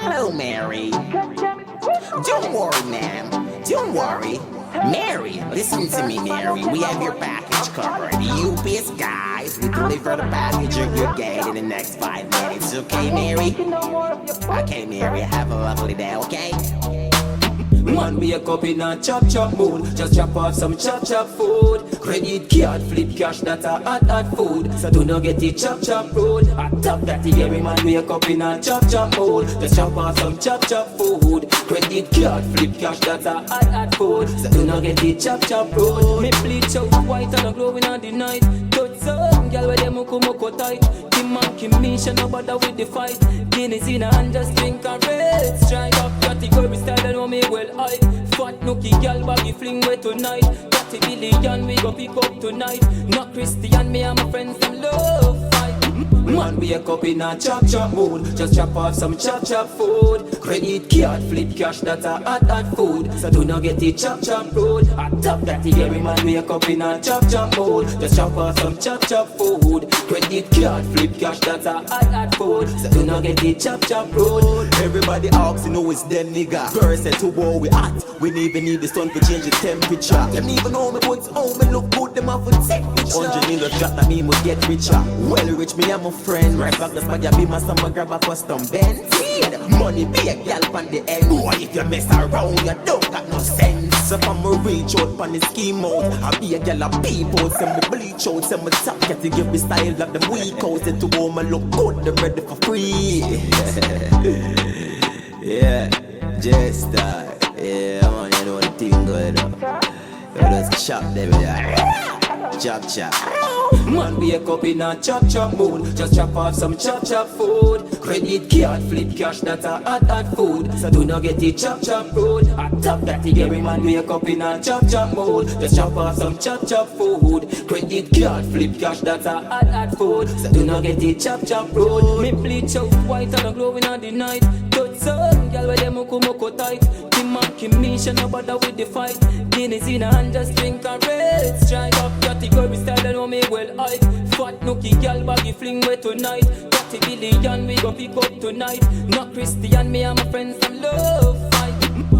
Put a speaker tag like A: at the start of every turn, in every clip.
A: Hello, Mary. Don't worry, ma'am. Don't worry. Mary, listen to me, Mary. We have your package covered. The UPS guys will deliver the package of your gate in the next 5 minutes. Okay, Mary? Okay, Mary. Have a lovely day, okay?
B: Man, wake up in a chop mood. Just chop off some chop food. Credit card, flip cash, that's a hot food. So do not get it chop road. I top that every man wake up in a chop mood. Just chop off some chop food. Credit card, flip cash, that's a hot food. So do not get it chop road. Me bleach out white and a glowing on the night. Touch some girl with them moko tight. Kim man, Kim Misha, no bother with the fight. Guinness in a hand, just drink a red. Strike up category style and know me well. Fat nookie gal baggy fling way tonight. 30 billion we go pick up tonight. Not Christian, me and my friends them love fight. Man wake up in a chop mood. Just chop off some chop food. Credit card, flip cash, that's a hot food. So do not get it chop road. I top that every man wake up in a chop mood. Just chop off some chop food. Credit card, flip cash, that's a hot food. So do not get it chop road.
C: Everybody asking who is them nigga. Girl said to war we hot. We never even need the sun to change the temperature. Them even know me but oh me look good. Them have a take picture. 100 in the drop that me must get richer. Well rich me and my friend. Right back the spot ya be my summer grab a custom Benz. Money be a gal on the end. Boy if you mess around you don't got no sense. So from me reach out on the scheme out. I be a gal of people. Send me bleach out. Send me top get to give me style like them weak out. Say to home I look good. Them ready for free. Yeah, just yeah, man, you know the thing going on. You just chop them there. Chop.
B: Man wake up in a chop mood. Just chop off some chop food. Credit card, flip cash, that's a hot food. So do not get it chop road. I top that every man wake up in a chop mood. Just chop off some chop food. Credit card, flip cash, that's a hot food. So do not get it chop road. Me bleach out white and a glowing on the night. Touch some girl with them moko tight. Kim man, Kim Misha, no bother with the fight. Guinness in a hand, just drink a red. Strike up category style and know me well. Fat nookie gal baggy fling way tonight. 30 billion we go pick up tonight. Not Christian, me and my friends them love fight.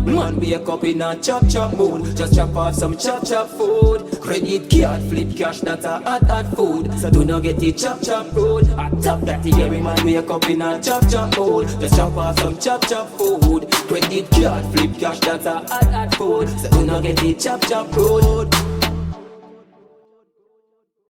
B: Man wake up in a chop mood. Just chop off some chop food. Credit card, flip cash, that's a hot food. So do not get it chop road. I top that every man wake up in a chop mood. Just chop off some chop food. Credit card, flip cash, that's a hot food. So do not get it chop road.